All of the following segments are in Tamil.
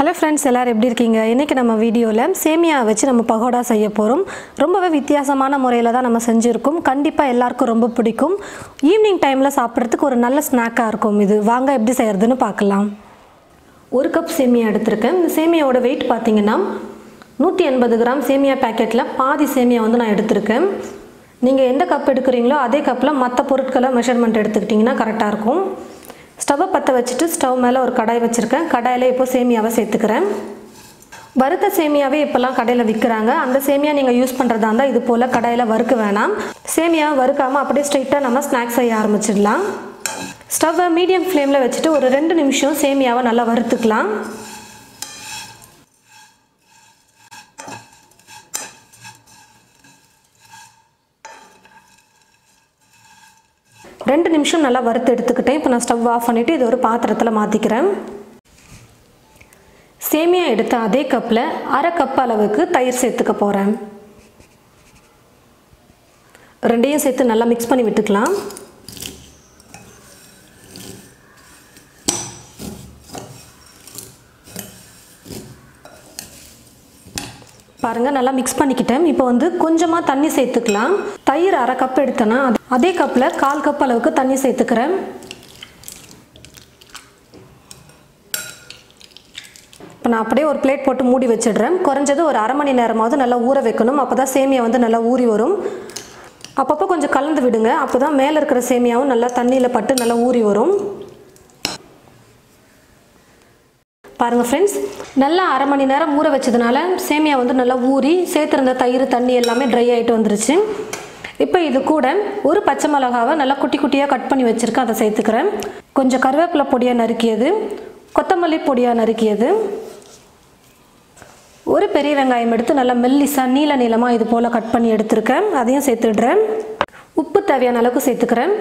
Hello friends, எல்லாரும் எப்படி இருக்கீங்க? இன்னைக்கு நம்ம வீடியோல சேமியா வச்சு நம்ம பகோடா செய்ய போறோம். ரொம்பவே வித்தியாசமான முறையில தான் நம்ம செஞ்சிருக்கோம். கண்டிப்பா எல்லாருக்கும் ரொம்ப பிடிக்கும். ஈவினிங் டைம்ல சாப்பிடுறதுக்கு ஒரு நல்ல ஸ்நாக்கா இருக்கும் இது. வாங்க எப்படி செய்யறதுன்னு பார்க்கலாம். 1 கப் சேமியா எடுத்துர்க்கேன். இந்த சேமியாவோட weight பாத்தீங்கன்னா 180 கிராம் சேமியா பாக்கெட்ல பாதி சேமியா வந்து நான் எடுத்துர்க்கேன். நீங்க எந்த கப் எடுக்கறீங்களோ அதே கப்ல மத்த பொருட்களை மெஷர்மென்ட் எடுத்துக்கிட்டீங்கன்னா கரெக்ட்டா இருக்கும். ஸ்டவ் பத்த வச்சிட்டு ஸ்டவ் மேல ஒரு கடாய் வச்சிருக்கேன். கடாயில இப்போ சேமியாவை சேர்த்துக்கறேன். வறுத்த சேமியாவே இப்பலாம் கடையில விக்கறாங்க. அந்த சேமியா நீங்க யூஸ் பண்றதா இருந்தா இது போல கடாயில வறுக்க வேணாம். சேமியாவை வறுக்காம அப்படியே ஸ்ட்ரைட்டா நம்ம ஸ்நாக்ஸ் செய்ய ஆரம்பிச்சிடலாம். ஸ்டவ்வை மீடியம் ஃப்ளேம்ல வச்சிட்டு ஒரு 2 நிமிஷம் சேமியாவை நல்லா வறுத்துக்கலாம். ரெண்டு நிமிஷம் நல்லா வறுத்து எடுத்துக்கிட்டேன். இப்போ நான் ஸ்டவ் ஆஃப் பண்ணிட்டு இது ஒரு பாத்திரத்துல மாத்திக்கிறேன். சேமியா எடுத்த அதே கப்ல 1/2 கப் அளவுக்கு தயிர் சேர்த்துக்க போறேன். ரெண்டையும் சேர்த்து நல்லா மிக்ஸ் பண்ணி விட்டுக்கலாம். பாருங்க நல்லா மிக்ஸ் பண்ணிக்கிட்டேன். இப்போ வந்து கொஞ்சமா தண்ணி சேர்த்துக்கலாம். தயிர் 1/2 கப் எடுத்தேனா அதே கப்ல 1/4 கப் அளவுக்கு தண்ணி சேர்த்துக்கிறேன். இப்போ நான் அப்படியே ஒரு பிளேட் போட்டு மூடி வச்சிடுறேன். குறைஞ்சது ஒரு 1/2 மணி நேரமாவது நல்லா ஊற வைக்கணும். அப்பதான் சேமியா வந்து நல்லா ஊறி வரும். அப்பப்போ கொஞ்சம் கலந்து விடுங்க. அப்பதான் மேல இருக்கிற சேமியாவும் நல்லா தண்ணியில பட்டு நல்லா ஊறி வரும். பாருங்க फ्रेंड्स, நல்லா 1/2 மணி நேரம் ஊற வச்சதனால சேமியா வந்து நல்லா ஊறி சேர்த்திருந்த தயிர் தண்ணி எல்லாமே ட்ரை ஆயிட்டு வந்துருச்சு. இப்போ இது கூட ஒரு பச்சை மிளகாவை நல்லா குட்டி குட்டியா கட் பண்ணி வச்சிருக்கேன். அதை சேர்த்துக்கிறேன். கொஞ்சம் கறிவேப்பிலை பொடியா நறுக்கியது, கொத்தமல்லி பொடியா நறுக்கியது, ஒரு பெரிய வெங்காயம் எடுத்து நல்லா மெல்லிசா நீல நீளமா இது போல கட் பண்ணி எடுத்துர்க்கேன். அதையும் சேர்த்துடுறேன். உப்பு தேவையான அளவுக்கு சேர்த்துக்கிறேன்.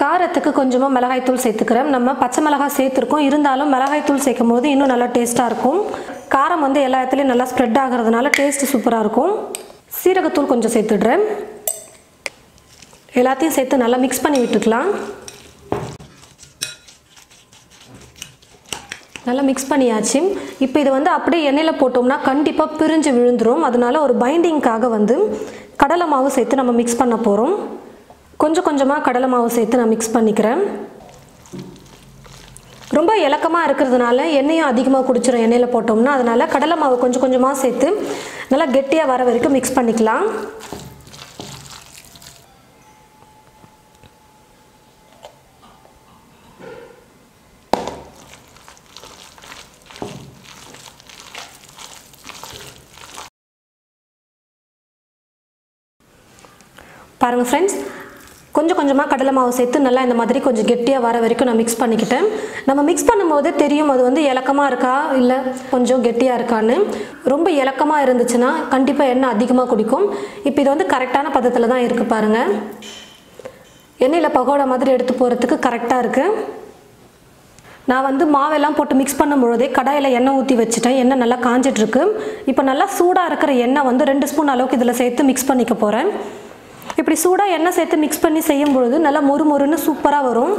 காரத்துக்கு கொஞ்சமா மிளகாய் தூள் சேர்த்துக்கிறேன். நம்ம பச்சை மிளகாய் சேர்த்துருக்கோம். இருந்தாலும் மிளகாய் தூள் சேர்க்கும்போது இன்னும் நல்லா டேஸ்டா இருக்கும். காரம் வந்து எல்லா இடத்துலயும் நல்லா ஸ்ப்ரெட் ஆகிறதுனால டேஸ்ட் சூப்பரா இருக்கும். சீரகத்தூள் கொஞ்சம் சேர்த்துடுறேன். எல்லாத்தையும் சேர்த்து நல்லா மிக்ஸ் பண்ணி விட்டுக்கலாம். நல்லா மிக்ஸ் பண்ணியாச்சு. இப்போ இது வந்து அப்படியே எண்ணெயில போட்டோம்னா கண்டிப்பா பிரிஞ்சு விழுந்துரும். அதனால ஒரு பைண்டிங்காக வந்து கடலை மாவு சேர்த்து நம்ம மிக்ஸ் பண்ண போறோம். கொஞ்சம் கொஞ்சமா கடலை மாவு சேர்த்து நான் மிக்ஸ் பண்ணிக்கிறேன். ரொம்ப இலக்கமா இருக்கிறதுனால எண்ணெயும் அதிகமா குடிச்சிரும் எண்ணெயில போட்டோம்னா. அதனால கடலை மாவு கொஞ்சம் கொஞ்சமா சேர்த்து நல்லா கெட்டியா வர வரைக்கும் மிக்ஸ் பண்ணிக்கலாம். பாருங்க फ्रेंड्स, கொஞ்சம் கொஞ்சமா கடலை மாவு சேர்த்து நல்லா இந்த மாதிரி கொஞ்சம் கெட்டியா வர வரைக்கும் நான் மிக்ஸ் பண்ணிக்கிட்டேன். நம்ம மிக்ஸ் பண்ணும்போது தெரியும் அது வந்து இலக்கமா இருக்கா இல்ல கொஞ்சம் கெட்டியா இருக்கான்னு. ரொம்ப இலக்கமா இருந்துச்சுன்னா கண்டிப்பா எண்ணெய் அதிகமா குடிக்கும். இப்போ இது வந்து கரெக்டான பதத்துல தான் இருக்கு பாருங்க. எண்ணெயில பகோடா மாதிரி எடுத்து போறதுக்கு கரெக்டா இருக்கு. நான் வந்து மாவெல்லாம் போட்டு மிக்ஸ் பண்ணும்போதே கடாயில எண்ணெய் ஊற்றி வச்சுட்டேன். எண்ணெய் நல்லா காஞ்சிட்டு இருக்கு. இப்போ நல்லா சூடா இருக்கிற எண்ணெய் வந்து 2 ஸ்பூன் அளவுக்கு இதுல சேர்த்து மிக்ஸ் பண்ணிக்க போறேன். இப்படி சூடா எண்ணெய் சேர்த்து மிக்ஸ் பண்ணி செய்யும் பொழுது நல்லா மொறு மொறுன்னு சூப்பரா வரும்.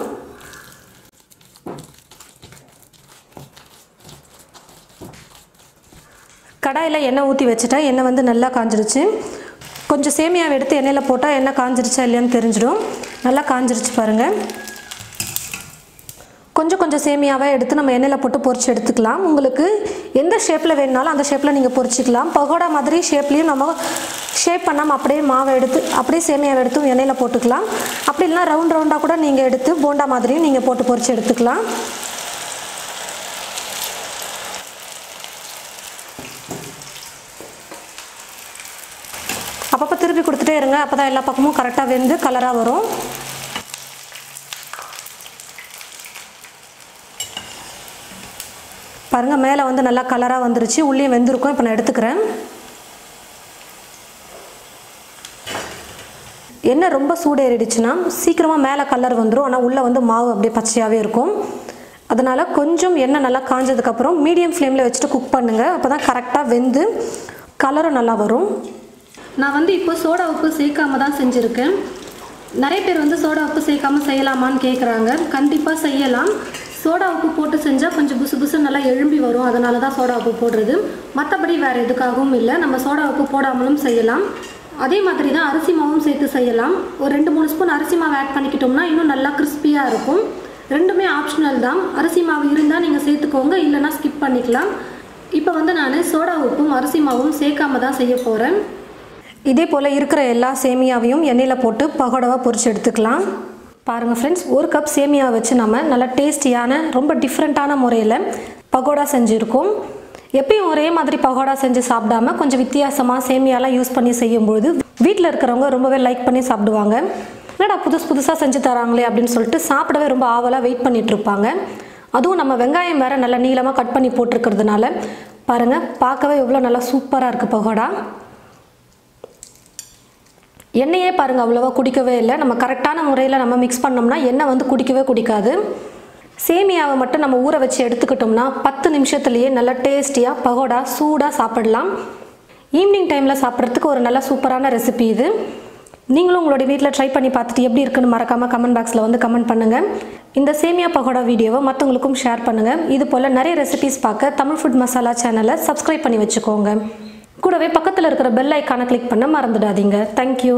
கடாயில எண்ணெய் ஊற்றி வச்சுட்டேன். எண்ணெய் வந்து நல்லா காஞ்சிருச்சு. கொஞ்சம் சேமியாவை எடுத்து எண்ணெயில போட்டா எண்ணெய் காஞ்சிருச்சா இல்லையான்னு தெரிஞ்சிடும். நல்லா காஞ்சிருச்சு பாருங்க. கொஞ்சம் சேமியாவை எடுத்து நம்ம எண்ணெயில போட்டு பொரிச்சு எடுத்துக்கலாம். உங்களுக்கு எந்த ஷேப்ல வேணும்னாலும் அந்த ஷேப்ல நீங்க பொரிச்சுக்கலாம். பகோடா மாதிரி ஷேப்லயும் நம்ம ஷேப் பண்ணாம அப்படியே மாவை எடுத்து அப்படியே சேமியாவை எடுத்து எண்ணெயில போட்டுக்கலாம். அப்படி இல்லைன்னா ரவுண்ட் ரவுண்டா கூட நீங்க எடுத்து போண்டா மாதிரியும் நீங்க போட்டு பொரிச்சு எடுத்துக்கலாம். அப்பப்போ திருப்பி கொடுத்துட்டே இருங்க. அப்பதான் எல்லா பக்கமும் கரெக்டா வெந்து கலரா வரும். பாருங்க மேலே வந்து நல்லா கலரா வந்துருச்சு. உள்ளே வெந்திருக்கும். இப்போ நான் எடுத்துக்கிறேன். எண்ணெய் ரொம்ப சூடேறிடுச்சுன்னா சீக்கிரமா மேலே கலர் வந்துடும். ஆனால் உள்ள வந்து மாவு அப்படியே பச்சையாவே இருக்கும். அதனால கொஞ்சம் எண்ணெய் நல்லா காஞ்சதுக்கு அப்புறம் மீடியம் ஃப்ளேம்ல வச்சுட்டு குக் பண்ணுங்க. அப்பதான் கரெக்டா வெந்து கலரும் நல்லா வரும். நான் வந்து இப்போ சோடா உப்பு சேர்க்காம தான் செஞ்சிருக்கேன். நிறைய பேர் வந்து சோடா உப்பு சேர்க்காம செய்யலாமான்னு கேட்குறாங்க. கண்டிப்பாக செய்யலாம். சோடா உப்பு போட்டு செஞ்சால் கொஞ்சம் புசு புசு நல்லா எழும்பி வரும், அதனால தான் சோடா உப்பு போடுறது. மற்றபடி வேறு எதுக்காகவும் இல்லை, நம்ம சோடா உப்பு போடாமலும் செய்யலாம். அதே மாதிரி தான் அரிசி மாவும் சேர்த்து செய்யலாம். ஒரு 2-3 ஸ்பூன் அரிசி மாவு ஆட் பண்ணிக்கிட்டோம்னா இன்னும் நல்லா கிறிஸ்பியாக இருக்கும். ரெண்டுமே ஆப்ஷனல் தான். அரிசி மாவு இருந்தால் நீங்கள் சேர்த்துக்கோங்க, இல்லைனா ஸ்கிப் பண்ணிக்கலாம். இப்போ நான் சோடா உப்பும் அரிசி மாவும் சேர்க்காம தான் செய்ய போகிறேன். இதே போல் இருக்கிற எல்லா சேமியாவையும் எண்ணெயில் போட்டு பகோடாவாக பொரிச்சு எடுத்துக்கலாம். பாருங்கள் ஃப்ரெண்ட்ஸ், 1 கப் சேமியா வச்சு நம்ம நல்லா டேஸ்டியான ரொம்ப டிஃப்ரெண்ட்டான முறையில் பகோடா செஞ்சுருக்கோம். எப்பயும் ஒரே மாதிரி பகோடா செஞ்சு சாப்பிடாம கொஞ்சம் வித்தியாசமாக சேமியாலாம் யூஸ் பண்ணி செய்யும்பொழுது வீட்டில் இருக்கிறவங்க ரொம்பவே லைக் பண்ணி சாப்பிடுவாங்க. என்னடா புதுசாக செஞ்சு தராங்களே அப்படின்னு சொல்லிட்டு சாப்பிடவே ரொம்ப ஆவலாக வெயிட் பண்ணிட்டு இருப்பாங்க. அதுவும் நம்ம வெங்காயம் வேறு நல்லா நீளமாக கட் பண்ணி போட்டிருக்கிறதுனால பாருங்கள், பார்க்கவே எவ்வளோ நல்லா சூப்பராக இருக்குது பகோடா. எண்ணெயே பாருங்கள் அவ்வளோவா குடிக்கவே இல்லை. நம்ம கரெக்டான முறையில் நம்ம மிக்ஸ் பண்ணோம்னா எண்ணெய் குடிக்கவே குடிக்காது. சேமியாவை மட்டும் நம்ம ஊற வச்சு எடுத்துக்கிட்டோம்னா 10 நிமிஷத்துலேயே நல்லா டேஸ்டியாக பகோடா சூடாக சாப்பிடலாம். ஈவினிங் டைமில் சாப்பிட்றதுக்கு ஒரு நல்ல சூப்பரான ரெசிபி இது. நீங்களும் உங்களோட வீட்டில் ட்ரை பண்ணி பார்த்துட்டு எப்படி இருக்குன்னு மறக்காமல் கமெண்ட் பாக்ஸில் கமெண்ட் பண்ணுங்கள். இந்த சேமியா பகோடா வீடியோவை மற்றவங்களுக்கும் ஷேர் பண்ணுங்கள். இது போல் நிறைய ரெசிபிஸ் பார்க்க தமிழ் ஃபுட் மசாலா சேனலை சப்ஸ்கிரைப் பண்ணி வச்சுக்கோங்க. கூடவே பக்கத்தில் இருக்கிற பெல் ஐக்கானை கிளிக் பண்ண மறந்துடாதீங்க. தேங்க்யூ.